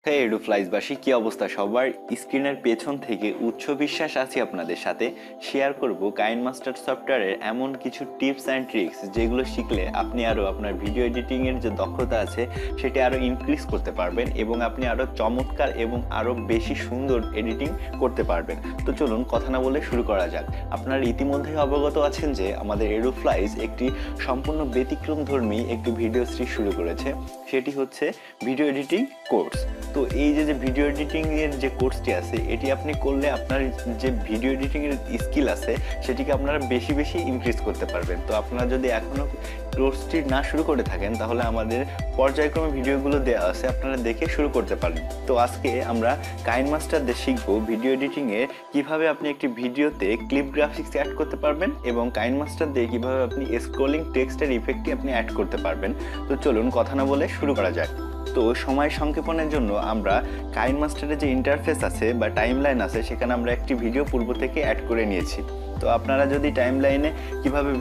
হে এডুফ্লাইজবাসী, কি অবস্থা সবার? স্ক্রিনের পেছন থেকে উচ্চ বিশ্বাস আছি আপনাদের সাথে শেয়ার করব কাইনমাস্টার সফটওয়্যারের এমন কিছু টিপস অ্যান্ড ট্রিক্স যেগুলো শিখলে আপনি আরও আপনার ভিডিও এডিটিংয়ের যে দক্ষতা আছে সেটি আরও ইনক্রিজ করতে পারবেন এবং আপনি আরও চমৎকার এবং আরও বেশি সুন্দর এডিটিং করতে পারবেন। তো চলুন কথা না বলে শুরু করা যাক। আপনারা ইতিমধ্যেই অবগত আছেন যে আমাদের এডুফ্লাইজ একটি সম্পূর্ণ ব্যতিক্রমধর্মী একটি ভিডিও সিরিজ শুরু করেছে, সেটি হচ্ছে ভিডিও এডিটিং কোর্স। তো এই যে ভিডিও এডিটিংয়ের যে কোর্সটি আছে এটি আপনি করলে আপনার যে ভিডিও এডিটিংয়ের স্কিল আছে সেটিকে আপনারা বেশি বেশি ইনক্রিজ করতে পারবেন। তো আপনারা যদি এখনও কোর্সটি না শুরু করে থাকেন তাহলে আমাদের পর্যায়ক্রমে ভিডিওগুলো দেওয়া আছে, আপনারা দেখে শুরু করতে পারেন। তো আজকে আমরা কাইনমাস্টার দিয়ে শিখবো ভিডিও এডিটিংয়ে কীভাবে আপনি একটি ভিডিওতে ক্লিপ গ্রাফিক্স অ্যাড করতে পারবেন এবং কাইনমাস্টার দিয়ে কীভাবে আপনি স্ক্রলিং টেক্সটের ইফেক্টটি আপনি অ্যাড করতে পারবেন। তো চলুন কথা না বলে শুরু করা যাক। তো সময় সংক্ষেপণের জন্য আমরা কাইনমাস্টারের যে ইন্টারফেস আছে বা টাইমলাইন আছে সেখানে আমরা একটি ভিডিও পূর্ব থেকে অ্যাড করে নিয়েছি। তো আপনারা যদি টাইমলাইনে কীভাবে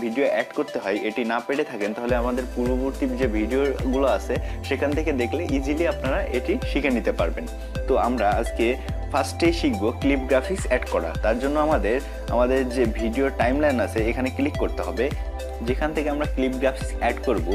ভিডিও অ্যাড করতে হয় এটি না পেরে থাকেন তাহলে আমাদের পূর্ববর্তী যে ভিডিওগুলো আছে সেখান থেকে দেখলে ইজিলি আপনারা এটি শিখে নিতে পারবেন। তো আমরা আজকে ফার্স্টেই শিখবো ক্লিপ গ্রাফিক্স অ্যাড করা। তার জন্য আমাদের যে ভিডিও টাইমলাইন আছে এখানে ক্লিক করতে হবে। যেখান থেকে আমরা ক্লিপ গ্রাফিক্স অ্যাড করব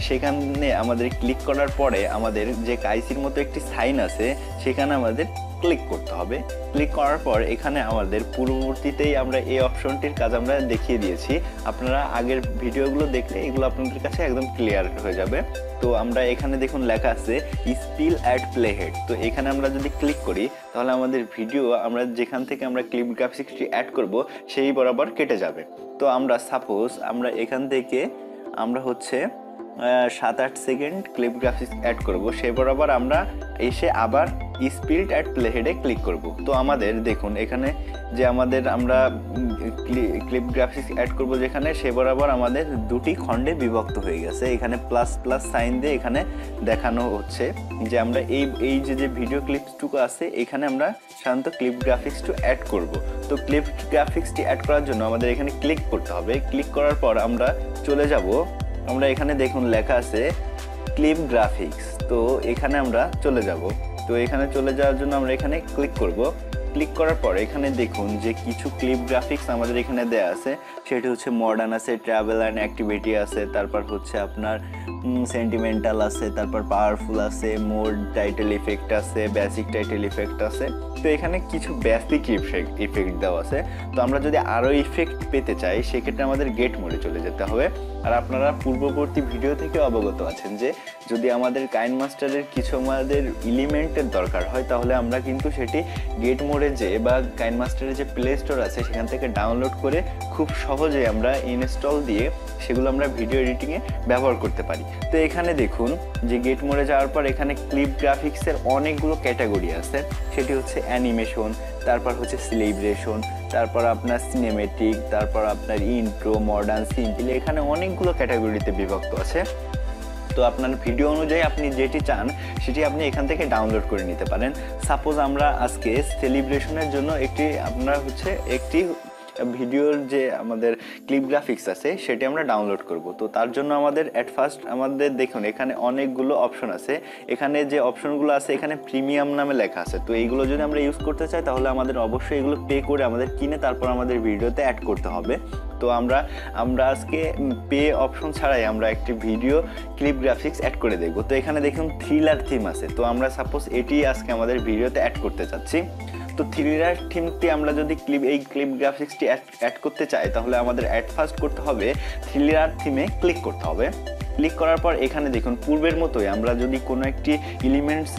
সেখানে আমাদের ক্লিক করার পরে আমাদের যে কাইসির মতো একটি সাইন আছে সেখানে আমাদের ক্লিক করতে হবে। ক্লিক করার পর এখানে আমাদের পূর্ববর্তীতেই আমরা এই অপশনটির কাজ আমরা দেখিয়ে দিয়েছি। আপনারা আগের ভিডিওগুলো দেখলে এগুলো আপনাদের কাছে একদম ক্লিয়ার হয়ে যাবে। তো আমরা এখানে দেখুন লেখা আছে স্পিল অ্যাড প্লে হেড। তো এখানে আমরা যদি ক্লিক করি তাহলে আমাদের ভিডিও আমরা যেখান থেকে আমরা ক্লিপ গ্রাফিক্সটি অ্যাড করব সেই বরাবর কেটে যাবে। তো আমরা সাপোজ আমরা এখান থেকে আমরা হচ্ছে 7-8 সেকেন্ড ক্লিপ গ্রাফিক্স অ্যাড করব, সে বরাবর আমরা এসে আবার স্পিড অ্যাড প্লে হেডে ক্লিক করব। তো আমাদের দেখুন এখানে যে আমরা ক্লিপ গ্রাফিক্স অ্যাড করব যেখানে সে বরাবর আমাদের দুটি খণ্ডে বিভক্ত হয়ে গেছে। এখানে প্লাস প্লাস সাইন দিয়ে এখানে দেখানো হচ্ছে যে আমরা এই যে ভিডিও ক্লিপসটুকু আছে এখানে আমরা সাধারণত ক্লিপ গ্রাফিক্সটু অ্যাড করব। তো ক্লিপ গ্রাফিক্সটি অ্যাড করার জন্য আমাদের এখানে ক্লিক করতে হবে। ক্লিক করার পর আমরা চলে যাব, আমরা এখানে দেখুন লেখা আছে ক্লিপ গ্রাফিক্স। তো এখানে আমরা চলে যাব। তো এখানে চলে যাওয়ার জন্য আমরা এখানে ক্লিক করব। ক্লিক করার পর এখানে দেখুন যে কিছু ক্লিপ গ্রাফিক্স আমাদের এখানে দেয়া আছে, সেটি হচ্ছে মডার্ন আছে, ট্রাভেল অ্যান্ড অ্যাক্টিভিটি আছে, তারপর হচ্ছে আপনার সেন্টিমেন্টাল আছে, তারপর পাওয়ারফুল আছে, মোড টাইটেল ইফেক্ট আছে, বেসিক টাইটেল ইফেক্ট আছে। তো এখানে কিছু বেসিক ইফেক্ট দেওয়া আছে। তো আমরা যদি আরও ইফেক্ট পেতে চাই সেক্ষেত্রে আমাদের গেট মোডে চলে যেতে হবে। আর আপনারা পূর্ববর্তী ভিডিও থেকে অবগত আছেন যে যদি আমাদের কাইনমাস্টারের কিছু আমাদের এলিমেন্টের দরকার হয় তাহলে আমরা কিন্তু সেটি গেট মোডে যেয়ে বা কাইনমাস্টারের যে প্লে স্টোর আছে সেখান থেকে ডাউনলোড করে খুব সহজে আমরা ইনস্টল দিয়ে সেগুলো আমরা ভিডিও এডিটিংয়ে ব্যবহার করতে পারি। তো এখানে দেখুন যে গেট মোডে যাওয়ার পর এখানে ক্লিপ গ্রাফিক্সের অনেকগুলো ক্যাটাগরি আছে, সেটি হচ্ছে অ্যানিমেশন, তারপর হচ্ছে সেলিব্রেশন, তারপর আপনার সিনেমেটিক, তারপর আপনার ইন্ট্রো, মডার্ন, সিম্পল, এখানে অনেকগুলো ক্যাটাগরিতে বিভক্ত আছে। তো আপনার ভিডিও অনুযায়ী আপনি যেটি চান সেটি আপনি এখান থেকে ডাউনলোড করে নিতে পারেন। সাপোজ আমরা আজকে সেলিব্রেশনের জন্য একটি ভিডিওর যে আমাদের ক্লিপ গ্রাফিক্স আছে সেটি আমরা ডাউনলোড করব। তো তার জন্য আমাদের ফার্স্ট আমাদের দেখুন এখানে অনেকগুলো অপশন আছে। এখানে যে অপশনগুলো আছে এখানে প্রিমিয়াম নামে লেখা আছে। তো এইগুলো যদি আমরা ইউজ করতে চাই তাহলে আমাদের অবশ্যই এগুলো পে করে আমাদের কিনে তারপর আমাদের ভিডিওতে অ্যাড করতে হবে। তো আমরা আজকে পে অপশন ছাড়াই আমরা একটি ভিডিও ক্লিপ গ্রাফিক্স অ্যাড করে দেখব। তো এখানে দেখুন থ্রিলার থিম আছে। তো আমরা সাপোজ এটি আজকে আমাদের ভিডিওতে অ্যাড করতে চাচ্ছি। তো থ্রিলার থিমটি আমরা যদি এই ক্লিপ গ্রাফিক্সটি অ্যাড করতে চাই তাহলে আমাদের ফার্স্ট করতে হবে থ্রিলার থিমে ক্লিক করতে হবে। ক্লিক করার পর এখানে দেখুন পূর্বের মতোই আমরা যদি কোনো একটি এলিমেন্টস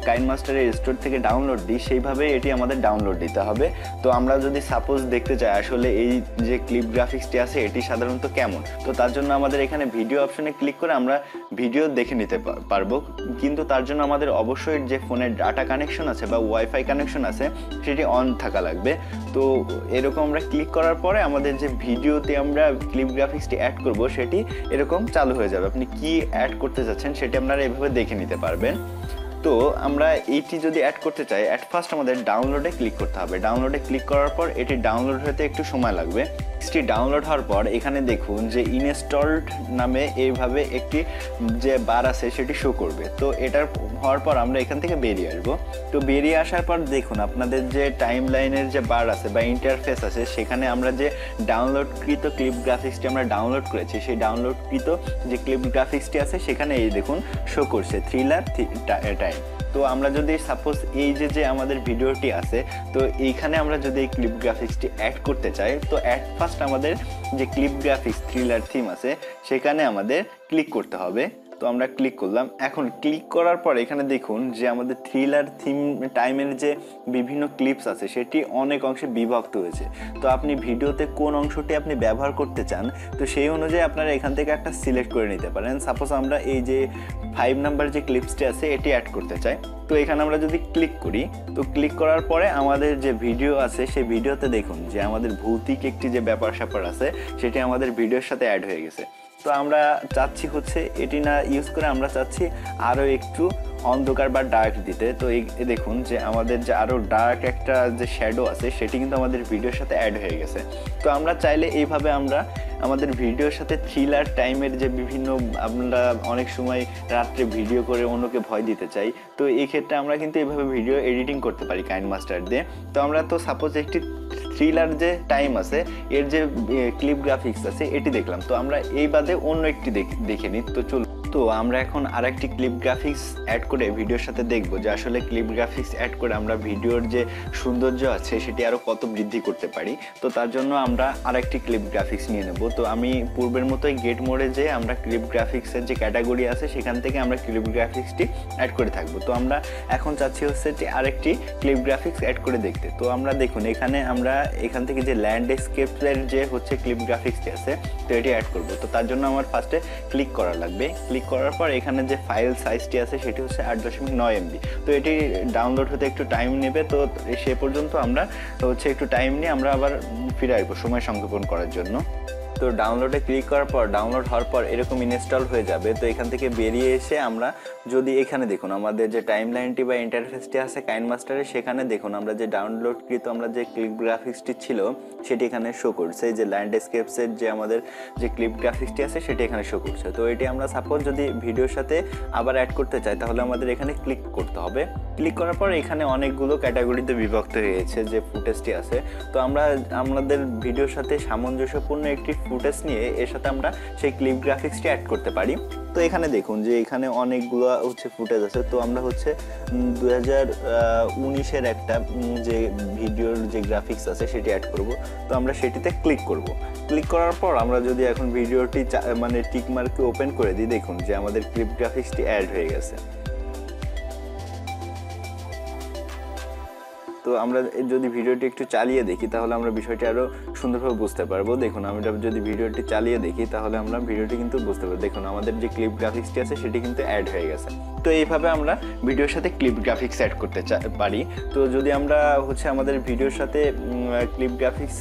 কাইনমাস্টারের স্টোর থেকে ডাউনলোড দিই সেইভাবে এটি আমাদের ডাউনলোড দিতে হবে। তো আমরা যদি সাপোজ দেখতে চাই আসলে এই যে ক্লিপ গ্রাফিক্সটি আছে এটি সাধারণত কেমন, তো তার জন্য আমাদের এখানে ভিডিও অপশনে ক্লিক করে আমরা ভিডিও দেখে নিতে পারবো। কিন্তু তার জন্য আমাদের অবশ্যই যে ফোনের ডাটা কানেকশন আছে বা ওয়াইফাই কানেকশন আছে সেটি অন থাকা লাগবে। তো এরকম আমরা ক্লিক করার পরে আমাদের যে ভিডিওতে আমরা ক্লিপ গ্রাফিক্সটি অ্যাড করব সেটি এরকম চালু হয়ে যাবে। আপনি কি অ্যাড করতে যাচ্ছেন সেটি আপনারা এভাবে দেখে নিতে পারবেন। তো আমরা এইটি যদি অ্যাড করতে চাই ফার্স্ট আমাদের ডাউনলোডে ক্লিক করতে হবে। ডাউনলোডে ক্লিক করার পর এটি ডাউনলোড হতে একটু সময় লাগবে, গ্রাফিক্সটি ডাউনলোড হওয়ার পর এখানে দেখুন যে ইনস্টলড নামে এইভাবে একটি যে বার আছে সেটি শো করবে। তো এটার হওয়ার পর আমরা এখান থেকে বেরিয়ে আসবো। তো বেরিয়ে আসার পর দেখুন আপনাদের যে টাইম লাইনের যে বার আছে বা ইন্টারফেস আছে সেখানে আমরা যে ডাউনলোডকৃত ক্লিপ গ্রাফিক্সটি আমরা ডাউনলোড করেছি সেই ডাউনলোডকৃত যে ক্লিপ গ্রাফিক্সটি আছে সেখানে এই দেখুন শো করছে থ্রিলার টাইম। তো আমরা যদি সাপোজ এই যে আমাদের ভিডিওটি আছে তো এইখানে আমরা যদি এই ক্লিপ গ্রাফিক্সটি অ্যাড করতে চাই তো অ্যাট ফার্স্ট আমাদের যে ক্লিপ গ্রাফিক্স থ্রিলার থিম আছে সেখানে আমাদের ক্লিক করতে হবে। তো আমরা ক্লিক করলাম। এখন ক্লিক করার পর এখানে দেখুন যে আমাদের থ্রিলার থিম টাইমের যে বিভিন্ন ক্লিপস আছে সেটি অনেক অংশে বিভক্ত হয়েছে। তো আপনি ভিডিওতে কোন অংশটি আপনি ব্যবহার করতে চান তো সেই অনুযায়ী আপনারা এখান থেকে একটা সিলেক্ট করে নিতে পারেন। সাপোজ আমরা এই যে 5 নাম্বার যে ক্লিপসটি আছে এটি অ্যাড করতে চাই। তো এখানে আমরা যদি ক্লিক করি তো ক্লিক করার পরে আমাদের যে ভিডিও আছে সেই ভিডিওতে দেখুন যে আমাদের ভৌতিক একটি যে ব্যাপার স্যাপার আছে সেটি আমাদের ভিডিওর সাথে অ্যাড হয়ে গেছে। তো আমরা চাচ্ছি হচ্ছে এটি না ইউজ করে আমরা চাচ্ছি আরও একটু অন্ধকার বা ডার্ক দিতে। তো এই দেখুন যে আমাদের যে আরও ডার্ক একটা যে শ্যাডো আছে সেটি কিন্তু আমাদের ভিডিওর সাথে অ্যাড হয়ে গেছে। তো আমরা চাইলে এইভাবে আমরা আমাদের ভিডিওর সাথে থ্রিলার টাইমের যে বিভিন্ন আমরা অনেক সময় রাত্রে ভিডিও করে অন্যকে ভয় দিতে চাই তো এই ক্ষেত্রে আমরা কিন্তু এইভাবে ভিডিও এডিটিং করতে পারি কাইনমাস্টার দিয়ে। তো আমরা তো সাপোজ একটি থ্রিলার যে টাইম আছে এর যে ক্লিপ গ্রাফিক্স আছে এটি দেখলাম। তো আমরা এই বাদে অন্য একটি দেখে নিই। তো চলুন। তো আমরা এখন আরেকটি ক্লিপ গ্রাফিক্স অ্যাড করে ভিডিওর সাথে দেখব যে আসলে ক্লিপ গ্রাফিক্স অ্যাড করে আমরা ভিডিওর যে সৌন্দর্য আছে সেটি আরও কত বৃদ্ধি করতে পারি। তো তার জন্য আমরা আরেকটি ক্লিপ গ্রাফিক্স নিয়ে নেব। তো আমি পূর্বের মতোই গেট মোডে যে আমরা ক্লিপ গ্রাফিক্সের যে ক্যাটাগরি আছে সেখান থেকে আমরা ক্লিপ গ্রাফিক্সটি অ্যাড করে থাকবো। তো আমরা এখন চাচ্ছি হচ্ছে যে আরেকটি ক্লিপ গ্রাফিক্স অ্যাড করে দেখতে। তো আমরা দেখুন এখানে আমরা এখান থেকে যে ল্যান্ডস্কেপের যে হচ্ছে ক্লিপ গ্রাফিক্সটি আছে তো এটি অ্যাড করব। তো তার জন্য আমার ফার্স্টে ক্লিক করা লাগবে। ক্লিক করার পর এখানে যে ফাইল সাইজটি আছে সেটি হচ্ছে 8.9 MB। তো এটি ডাউনলোড হতে একটু টাইম নেবে। তো সে পর্যন্ত আমরা হচ্ছে একটু টাইম নিয়ে আমরা আবার ফিরে আসবো সময় সংক্ষেপণ করার জন্য। তো ডাউনলোডে ক্লিক করার পর ডাউনলোড হওয়ার পর এরকম ইনস্টল হয়ে যাবে। তো এখান থেকে বেরিয়ে এসে আমরা যদি এখানে দেখুন আমাদের যে টাইম লাইনটি বা ইন্টারফেসটি আছে কাইনমাস্টারে সেখানে দেখুন আমরা যে ডাউনলোডকৃত আমরা যে ক্লিপ গ্রাফিক্সটি ছিল সেটি এখানে শো করছে। যে ল্যান্ডস্কেপসের যে আমাদের যে ক্লিপ গ্রাফিক্সটি আছে সেটি এখানে শো করছে। তো এটি আমরা সাপোজ যদি ভিডিওর সাথে আবার অ্যাড করতে চাই তাহলে আমাদের এখানে ক্লিক করতে হবে। ক্লিক করার পর এখানে অনেকগুলো ক্যাটাগরিতে বিভক্ত হয়েছে যে ফুটেজটি আছে। তো আমরা আমাদের ভিডিওর সাথে সামঞ্জস্যপূর্ণ একটি ফুটেজ নিয়ে এর সাথে আমরা সেই ক্লিপ গ্রাফিক্সটি অ্যাড করতে পারি। তো এখানে দেখুন যে এখানে অনেকগুলো হচ্ছে ফুটেজ আছে। তো আমরা হচ্ছে 2019-এর একটা যে ভিডিওর যে গ্রাফিক্স আছে সেটি অ্যাড করব। তো আমরা সেটিতে ক্লিক করব। ক্লিক করার পর আমরা যদি এখন ভিডিওটি মানে টিকমার্কে ওপেন করে দিই দেখুন যে আমাদের ক্লিপ গ্রাফিক্সটি অ্যাড হয়ে গেছে। তো আমরা যদি ভিডিওটি একটু চালিয়ে দেখি তাহলে আমরা বিষয়টি আরও সুন্দরভাবে বুঝতে পারবো। দেখুন আমরা যদি ভিডিওটি চালিয়ে দেখি তাহলে আমরা ভিডিওটি কিন্তু বুঝতে পারবো। দেখুন আমাদের যে ক্লিপ গ্রাফিক্সটি আছে সেটি কিন্তু অ্যাড হয়ে গেছে। তো এইভাবে আমরা ভিডিওর সাথে ক্লিপ গ্রাফিক্স অ্যাড করতে পারি। তো যদি আমরা হচ্ছে আমাদের ভিডিওর সাথে ক্লিপ গ্রাফিক্স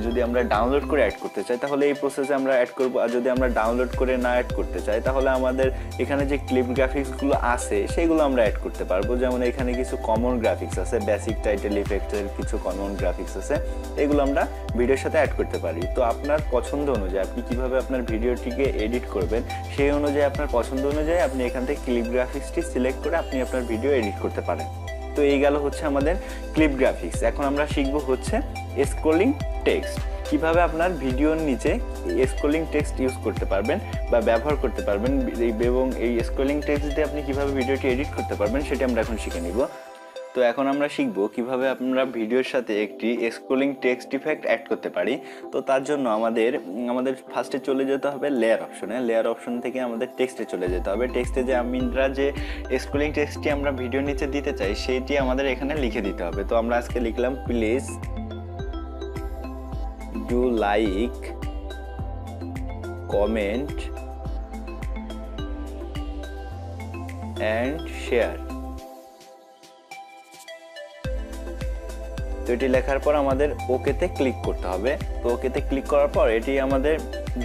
যদি আমরা ডাউনলোড করে অ্যাড করতে চাই তাহলে এই প্রসেসে আমরা অ্যাড করব। আর যদি আমরা ডাউনলোড করে না অ্যাড করতে চাই তাহলে আমাদের এখানে যে ক্লিপ গ্রাফিক্সগুলো আছে সেগুলো আমরা অ্যাড করতে পারবো। যেমন এখানে কিছু কমন গ্রাফিক্স আছে, বেসিক টাইটেল ইফেক্টের কিছু কমন গ্রাফিক্স আছে, এগুলো আমরা ভিডিওর সাথে অ্যাড করতে পারি। তো আপনার পছন্দ অনুযায়ী আপনি কিভাবে আপনার ভিডিওটিকে এডিট করবেন সেই অনুযায়ী আপনার পছন্দ অনুযায়ী আপনি এখান থেকে ক্লিপ গ্রাফিক্সটি সিলেক্ট করে আপনি আপনার ভিডিও এডিট করতে পারেন। তো এই গেল হচ্ছে আমাদের ক্লিপ গ্রাফিক্স। এখন আমরা শিখবো হচ্ছে স্ক্রলিং টেক্সট। কিভাবে আপনার ভিডিওর নিচে স্ক্রলিং টেক্সট ইউজ করতে পারবেন বা ব্যবহার করতে পারবেন এবং এই স্ক্রলিং টেক্সট দিয়ে আপনি কিভাবে ভিডিওটি এডিট করতে পারবেন সেটা আমরা এখন শিখে নিব। তো এখন আমরা শিখব কিভাবে আমরা ভিডিওর সাথে একটি স্ক্রলিং টেক্সট ইফেক্ট অ্যাড করতে পারি। তো তার জন্য আমাদের ফার্স্টে চলে যেতে হবে লেয়ার অপশনে। লেয়ার অপশন থেকে আমাদের টেক্সটে চলে যেতে হবে। টেক্সটে যে আমরা যে স্ক্রলিং টেক্সটটি আমরা ভিডিওর নিচে দিতে চাই সেটি আমাদের এখানে লিখে দিতে হবে। তো আমরা আজকে লিখলাম please do like, comment and share. তো এটি লেখার পর আমাদের ওকেতে ক্লিক করতে হবে। তো ওকেতে ক্লিক করার পর এটি আমাদের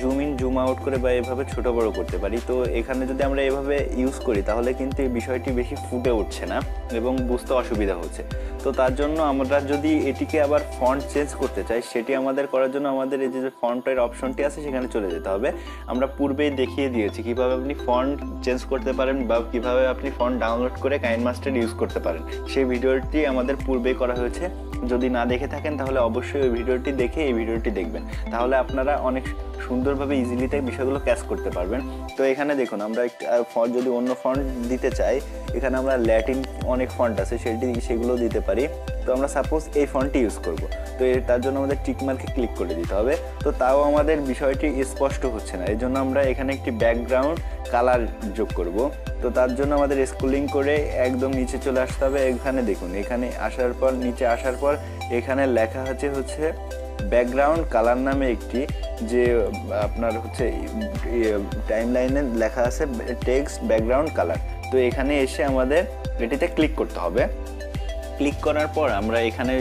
জুম ইন জুম আউট করে বা এভাবে ছোট বড় করতে পারি। তো এখানে যদি আমরা এভাবে ইউজ করি তাহলে কিন্তু এই বিষয়টি বেশি ফুটে উঠছে না এবং বুঝতে অসুবিধা হচ্ছে। তো তার জন্য আমরা যদি এটিকে আবার ফন্ট চেঞ্জ করতে চাই, সেটি আমাদের করার জন্য আমাদের এই যে ফন্টের অপশনটি আছে সেখানে চলে যেতে হবে। আমরা পূর্বেই দেখিয়ে দিয়েছি কিভাবে আপনি ফন্ট চেঞ্জ করতে পারেন বা কিভাবে আপনি ফন্ট ডাউনলোড করে কাইনমাস্টার ইউজ করতে পারেন, সেই ভিডিওটি আমাদের পূর্বেই করা হয়েছে। যদি না দেখে থাকেন তাহলে অবশ্যই ওই ভিডিওটি দেখে এই ভিডিওটি দেখবেন, তাহলে আপনারা অনেক সুন্দরভাবে ইজিলিতে বিষয়গুলো ক্যাচ করতে পারবেন। তো এখানে দেখুন আমরা ফন্ট যদি অন্য ফন্ট দিতে চাই, এখানে আমরা ল্যাটিন অনেক ফন্ট আছে সেগুলো দিতে পারি। তো আমরা সাপোজ এই ফন্টটি ইউজ করব, তো তার জন্য আমাদের টিক মার্কে ক্লিক করে দিতে হবে। তো তাও আমাদের বিষয়টি স্পষ্ট হচ্ছে না, এই জন্য আমরা এখানে একটি ব্যাকগ্রাউন্ড কালার যোগ করব। তো তার জন্য আমাদের স্ক্রলিং করে একদম নিচে চলে আসতে হবে। এখানে দেখুন, এখানে আসার পর নিচে আসার পর এখানে লেখা হচ্ছে ব্যাকগ্রাউন্ড কালার নামে একটি, যে আপনার হচ্ছে টাইমলাইনে লেখা আছে টেক্সট ব্যাকগ্রাউন্ড কালার। তো এখানে এসে আমাদের এটিতে ক্লিক করতে হবে। ক্লিক করার পর আমরা এখানে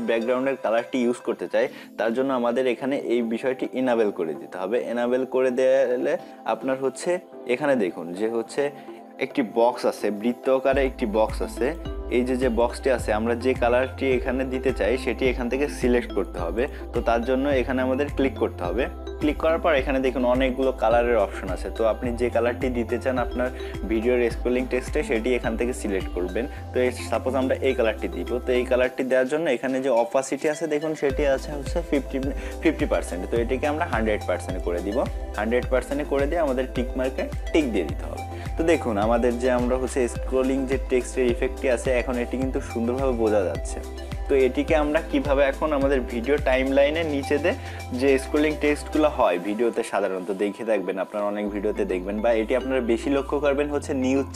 ব্যাকগ্রাউন্ডের কালারটি ইউজ করতে চাই, তার জন্য আমাদের এখানে এই বিষয়টি এনাবেল করে দিতে হবে। এনাবেল করে দিলে আপনার হচ্ছে এখানে দেখুন যে হচ্ছে একটি বক্স আছে, বৃত্তাকারে একটি বক্স আছে। এই যে বক্সটি আছে, আমরা যে কালারটি এখানে দিতে চাই সেটি এখান থেকে সিলেক্ট করতে হবে। তো তার জন্য এখানে আমাদের ক্লিক করতে হবে। ক্লিক করার পর এখানে দেখুন অনেকগুলো কালারের অপশন আছে। তো আপনি যে কালারটি দিতে চান আপনার ভিডিওর স্ক্রলিং টেক্সটে সেটি এখান থেকে সিলেক্ট করবেন। তো সাপোজ আমরা এই কালারটি দিব। তো এই কালারটি দেওয়ার জন্য এখানে যে অপাসিটি আছে দেখুন সেটি আছে হচ্ছে 50%। তো এটিকে আমরা 100% করে দিব। 100% করে দিয়ে আমাদের টিক মার্কে টিক দিয়ে দিতে হবে। তো দেখুন আমাদের যে আমরা হচ্ছে স্ক্রলিং যে টেক্সটের ইফেক্টটি আছে, এখন এটি কিন্তু সুন্দরভাবে বোঝা যাচ্ছে। তো এটিকে আমরা কিভাবে এখন আমাদের ভিডিও টাইমলাইনের নিচেতে যে স্ক্রলিং টেক্সটগুলো হয় ভিডিওতে সাধারণত দেখে থাকবেন, আপনারা অনেক ভিডিওতে দেখবেন, বা এটি আপনারা বেশি লক্ষ্য করবেন হচ্ছে নিউজ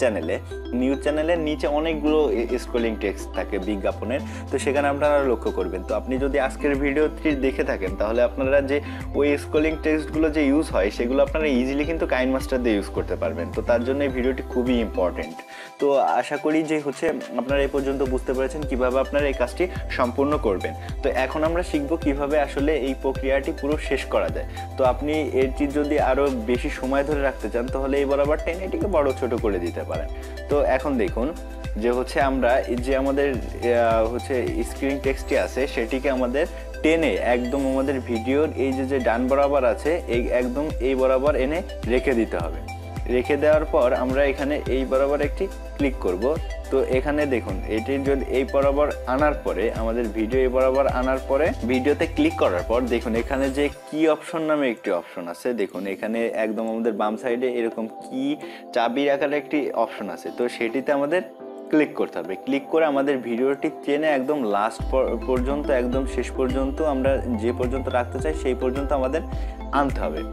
চ্যানেলের নিচে অনেকগুলো স্ক্রলিং টেক্সট থাকে বিজ্ঞাপনের। তো সেখানে আপনারা লক্ষ্য করবেন। তো আপনি যদি আজকের ভিডিওটি দেখে থাকেন তাহলে আপনারা যে ওই স্ক্রলিং টেক্সটগুলো যে ইউজ হয় সেগুলো আপনারা ইজিলি কিন্তু কাইনমাস্টার দিয়ে ইউজ করতে পারবেন। তো তার জন্য এই ভিডিওটি খুবই ইম্পর্টেন্ট। তো আশা করি যে হচ্ছে আপনারা এই পর্যন্ত বুঝতে পেরেছেন কিভাবে আপনারা এই কাজটি সম্পূর্ণ করবেন। তো এখন আমরা শিখব কিভাবে আসলে এই প্রক্রিয়াটি পুরো শেষ করা যায়। তো আপনি এটি যদি আরো বেশি সময় ধরে রাখতে চান তাহলে এই বরাবর টেনে এটিকে বড় ছোট করে দিতে পারেন। তো এখন দেখুন যে হচ্ছে আমরা যে আমাদের হচ্ছে স্ক্রিন টেক্সটটি আছে সেটিকে আমাদের টেনে একদম আমাদের ভিডিওর এই যে ডান বরাবর আছে একদম এই বরাবর এনে রেখে দিতে হবে। রেখে দেওয়ার পর আমরা এখানে এই বরাবর একটি ক্লিক করব। তো এখানে দেখুন এটি যদি এই বরাবর আনার পরে আমাদের ভিডিও এই বরাবর আনার পরে ভিডিওতে ক্লিক করার পর দেখুন এখানে যে কি অপশন নামে একটি অপশন আছে। দেখুন এখানে একদম আমাদের বাম সাইডে এরকম কি চাবির আকারে একটি অপশন আছে। তো সেটিতে আমাদের ক্লিক করতে হবে। ক্লিক করে আমাদের ভিডিওটি টেনে একদম লাস্ট পর্যন্ত একদম শেষ পর্যন্ত আমরা যে পর্যন্ত রাখতে চাই সেই পর্যন্ত আমাদের আনতে হবে।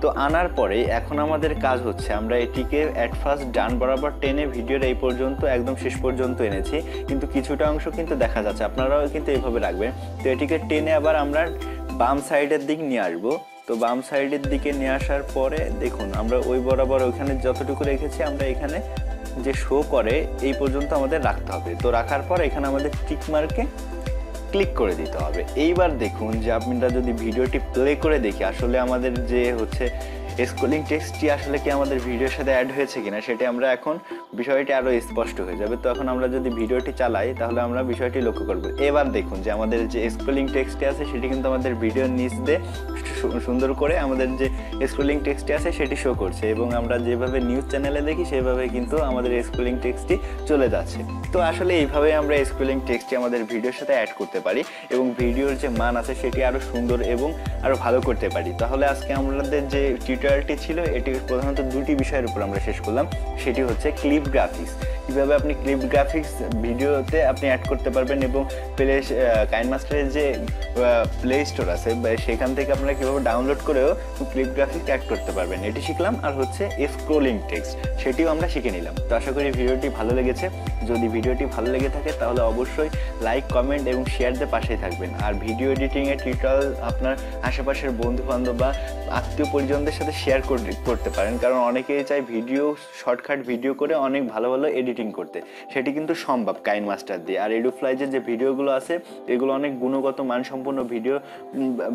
তো আনার পরে এখন আমাদের কাজ হচ্ছে আমরা এটিকে অ্যাট ফার্স্ট ডান বরাবর টেনে ভিডিওর এই পর্যন্ত একদম শেষ পর্যন্ত এনেছি, কিন্তু কিছুটা অংশ কিন্তু দেখা যাচ্ছে, আপনারাও কিন্তু এইভাবে রাখবেন। তো এটিকে টেনে আবার আমরা বাম সাইডের দিক নিয়ে আসবো। তো বাম সাইডের দিকে নিয়ে আসার পরে দেখুন আমরা ওই বরাবর ওইখানে যতটুকু রেখেছি আমরা এখানে যে শো করে এই পর্যন্ত আমাদের রাখতে হবে। তো রাখার পর এখানে আমাদের টিক মার্কে ক্লিক করে দিতে হবে। এইবার দেখুন যে আপনারা যদি ভিডিওটি প্লে করে দেখি আসলে আমাদের যে হচ্ছে স্ক্রলিং টেক্সটটি আসলে কি আমাদের ভিডিওর সাথে অ্যাড হয়েছে কিনা সেটা আমরা এখন বিষয়টি আরো স্পষ্ট হয়ে যাবে। তো এখন আমরা যদি ভিডিওটি চালাই তাহলে আমরা বিষয়টি লক্ষ্য করব। এবার দেখুন যে আমাদের যে স্ক্রলিং টেক্সটটি আছে সেটি কিন্তু আমাদের ভিডিওর নিচ দিয়ে সুন্দর করে আমাদের যে স্ক্রলিং টেক্সটটি আছে সেটি শো করছে, এবং আমরা যেভাবে নিউজ চ্যানেলে দেখি সেভাবে কিন্তু আমাদের স্ক্রলিং টেক্সটটি চলে যাচ্ছে। তো আসলে এইভাবে আমরা স্ক্রলিং টেক্সটটি আমাদের ভিডিওর সাথে অ্যাড করতে পারি এবং ভিডিওর যে মান আছে সেটি আরো সুন্দর এবং আরো ভালো করতে পারি। তাহলে আজকে আমাদের যে টিউটোরিয়ালটি ছিল এটি প্রধানত দুটি বিষয়ের উপর আমরা শেষ করলাম। সেটি হচ্ছে ক্লিপ গ্রাফিক্স, কিভাবে আপনি ক্লিপ গ্রাফিক্স ভিডিওতে আপনি অ্যাড করতে পারবেন, এবং কাইনমাস্টারের যে প্লে স্টোর আছে সেখান থেকে আপনারা কীভাবে ডাউনলোড করেও ক্লিপ গ্রাফিক্স গ্রাফিক্স অ্যাড করতে পারবেন। এটি শিখলাম। আর হচ্ছে স্ক্রোলিং টেক্সট, সেটিও আমরা শিখে নিলাম। তো আশা করি ভিডিওটি ভালো লেগেছে। যদি ভিডিওটি ভালো লেগে থাকে তাহলে অবশ্যই লাইক, কমেন্ট এবং শেয়ার দিয়ে পাশেই থাকবেন। আর ভিডিও এডিটিংয়ের টিউটোরিয়াল আপনার আশেপাশের বন্ধুবান্ধব বা আত্মীয় পরিজনদের সাথে শেয়ার করতে পারেন, কারণ অনেকেই চায় ভিডিও শর্টকাট ভিডিও করে অনেক ভালো ভালো এডিটিং করতে। সেটি কিন্তু সম্ভব কাইনমাস্টার দিয়ে। আর এডুফ্লাইজের যে ভিডিওগুলো আছে এগুলো অনেক গুণগত মানসম্পন্ন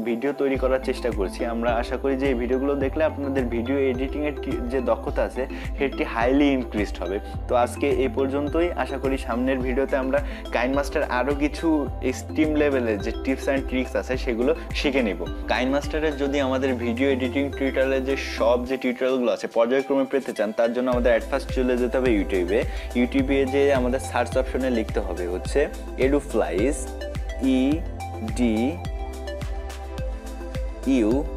ভিডিও তৈরি করার চেষ্টা করছি আমরা। আশা করি যে এই ভিডিওগুলো দেখলে আপনাদের ভিডিও এডিটিংয়ের যে দক্ষতা আছে সেটি হাইলি ইনক্রিজড হবে। তো আজকে এই পর্যন্তই। আশা করি সামনের ভিডিওতে আমরা কাইনমাস্টার আরও কিছু এক্সট্রিম লেভেলের যে টিপস অ্যান্ড ট্রিক্স আছে সেগুলো শিখে নিব। কাইনমাস্টারের যদি আমাদের ভিডিও এডিটিং টিউটোরিয়ালের যে সব যে টিউটোরিয়ালগুলো আছে পর্যায়ক্রমে পেতে চান, তার জন্য আমাদের ফার্স্ট চলে যেতে হবে ইউটিউবে যে আমাদের সার্চ অপশনে লিখতে হবে হচ্ছে এডুফ্লাইজ, EDUFLYZ।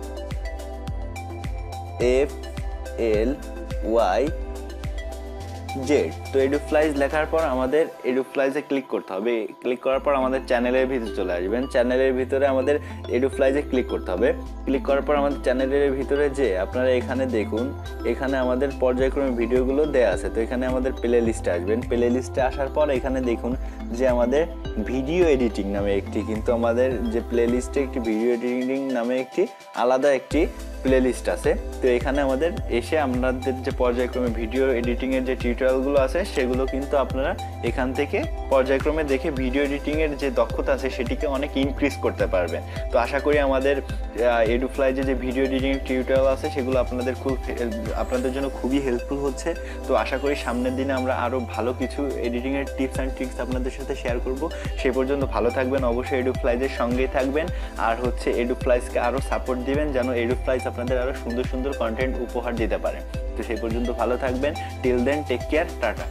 তো এডুফ্লাইজ লেখার পর আমাদের এডুফ্লাইজে ক্লিক করতে হবে। ক্লিক করার পর আমাদের চ্যানেলের ভিতরে চলে আসবেন। চ্যানেলের ভিতরে আমাদের এডুফ্লাইজে ক্লিক করতে হবে। ক্লিক করার পর আমাদের চ্যানেলের ভিতরে যে আপনারা এখানে দেখুন, এখানে আমাদের পর্যায়ক্রমে ভিডিওগুলো দেওয়া আছে। তো এখানে আমাদের প্লে লিস্টে আসবেন। প্লে লিস্টে আসার পর এখানে দেখুন যে আমাদের ভিডিও এডিটিং নামে একটি, কিন্তু আমাদের যে প্লে লিস্টে একটি ভিডিও এডিটিং নামে একটি আলাদা একটি প্লে লিস্ট আছে। তো এখানে আমাদের এসে আপনাদের যে পর্যায়ক্রমে ভিডিও এডিটিংয়ের যে টিউটোরিয়ালগুলো আছে সেগুলো কিন্তু আপনারা এখান থেকে পর্যায়ক্রমে দেখে ভিডিও এডিটিংয়ের যে দক্ষতা আছে সেটিকে অনেক ইনক্রিজ করতে পারবেন। তো আশা করি আমাদের এডুফ্লাইজে যে ভিডিও এডিটিং টিউটোরিয়াল আছে সেগুলো আপনাদের জন্য খুবই হেল্পফুল হচ্ছে। তো আশা করি সামনের দিনে আমরা আরও ভালো কিছু এডিটিংয়ের টিপস অ্যান্ড ট্রিক্স আপনাদের সাথে শেয়ার করব। সেই পর্যন্ত ভালো থাকবেন, অবশ্যই এডুফ্লাইজের সঙ্গেই থাকবেন। আর হচ্ছে এডুফ্লাইজকে আরও সাপোর্ট দিবেন যেন এডুফ্লাইজ আপনাদের আরও সুন্দর সুন্দর কন্টেন্ট উপহার দিতে পারে। তো সেই পর্যন্ত ভালো থাকবেন। Till then, take care, tata.